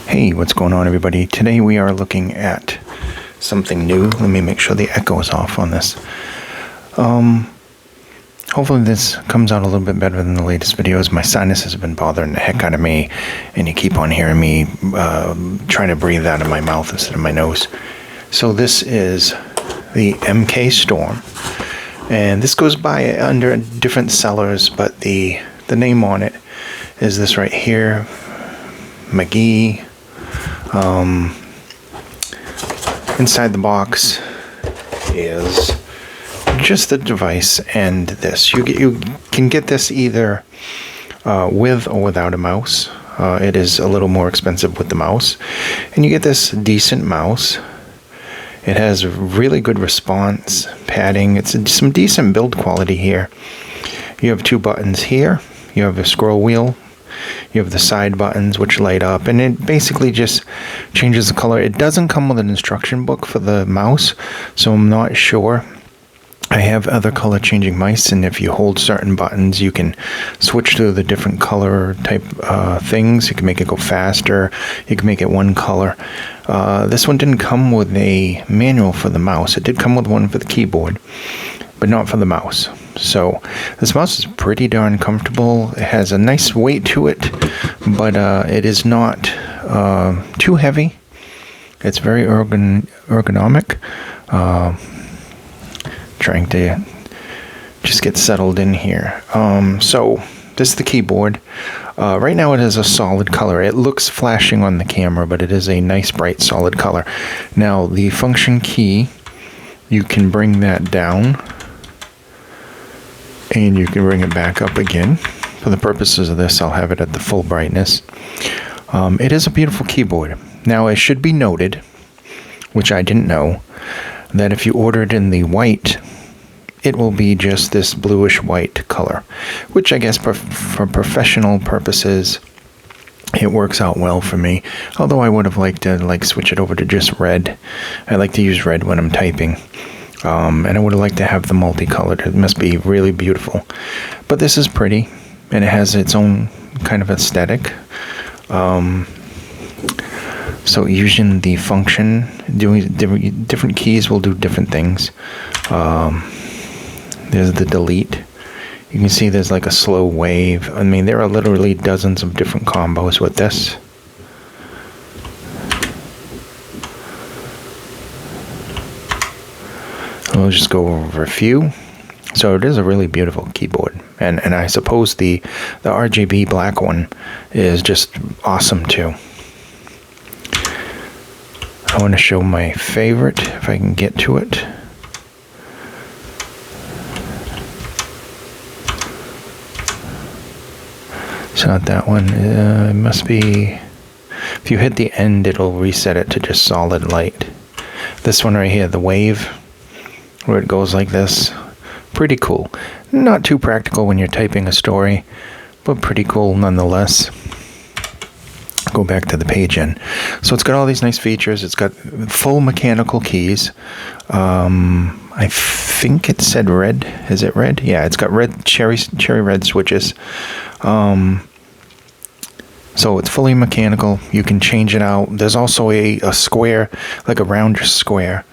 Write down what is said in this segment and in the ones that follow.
Hey, what's going on, everybody? Today we are looking at something new. Let me make sure the echo is off on this. Hopefully this comes out a little bit better than the latest videos. My sinuses have been bothering the heck out of me, and you keep on hearing me trying to breathe out of my mouth instead of my nose. So this is the MK Storm, and this goes by under different sellers, but the name on it is this right here, Magegee. Inside the box is just the device and this. You can get this either with or without a mouse. It is a little more expensive with the mouse, and you get this decent mouse. It has really good response, padding. It's some decent build quality here. You have two buttons here. You have a scroll wheel. You have the side buttons which light up, and it basically just changes the color. It doesn't come with an instruction book for the mouse, so I'm not sure. I have other color changing mice, and if you hold certain buttons, you can switch to the different color type things. You can make it go faster. You can make it one color. This one didn't come with a manual for the mouse. It did come with one for the keyboard, but not for the mouse. So this mouse is pretty darn comfortable. It has a nice weight to it, but it is not too heavy. It's very ergonomic. Trying to just get settled in here. So this is the keyboard. Right now it is a solid color. It looks flashing on the camera, but it is a nice bright solid color. Now the function key, you can bring that down, and you can bring it back up again. For the purposes of this, I'll have it at the full brightness. It is a beautiful keyboard. Now, it should be noted, which I didn't know, that if you order it in the white, it will be just this bluish white color, which I guess for professional purposes, it works out well for me. Although I would have liked to switch it over to just red. I like to use red when I'm typing. And I would have liked to have the multicolored. It must be really beautiful. But this is pretty, and it has its own kind of aesthetic. So using the function, doing different keys will do different things. There's the delete. You can see there's like a slow wave. I mean, there are literally dozens of different combos with this. We'll just go over a few. So it is a really beautiful keyboard, and I suppose the RGB black one is just awesome too. I want to show my favorite if I can get to it. It's not that one. It must be. If you hit the end, it'll reset it to just solid light. This one right here, the wave, where it goes like this. Pretty cool. Not too practical when you're typing a story, but pretty cool nonetheless. Go back to the page in. So it's got all these nice features. It's got full mechanical keys. I think it said red. Is it red? Yeah, it's got red cherry red switches. So it's fully mechanical. You can change it out. There's also a square, like a round square.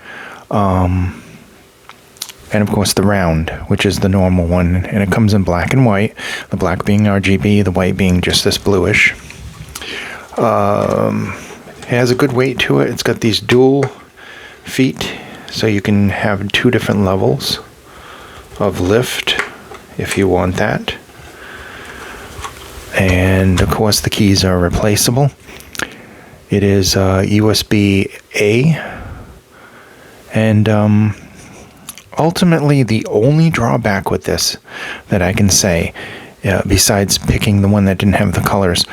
And of course the round, which is the normal one, and it comes in black and white, the black being RGB, the white being just this bluish. It has a good weight to it. It's got these dual feet, so you can have two different levels of lift if you want that. And of course the keys are replaceable. It is USB-A, and ultimately, the only drawback with this that I can say, besides picking the one that didn't have the colors,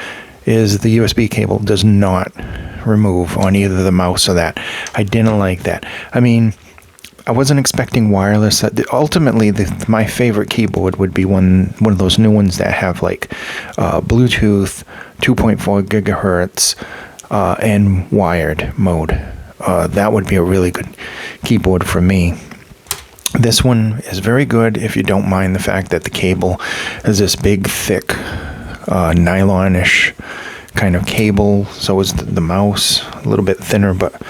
is the USB cable does not remove on either the mouse or that. I didn't like that. I mean, I wasn't expecting wireless. Ultimately, my favorite keyboard would be one of those new ones that have like Bluetooth, 2.4 gigahertz, and wired mode. That would be a really good keyboard for me. This one is very good if you don't mind the fact that the cable is this big, thick, nylon-ish kind of cable. So is the mouse, a little bit thinner, but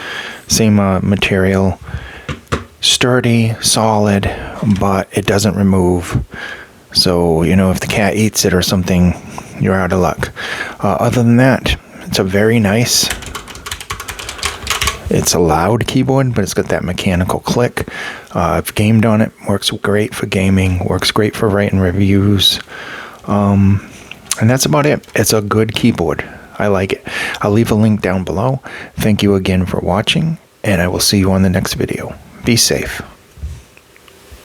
same material. Sturdy, solid, but it doesn't remove. So, you know, if the cat eats it or something, you're out of luck. Other than that, it's a very nice, it's a loud keyboard, but it's got that mechanical click. I've gamed on it, works great for gaming, works great for writing reviews. And that's about it. It's a good keyboard. I like it. I'll leave a link down below. Thank you again for watching, and I will see you on the next video. Be safe.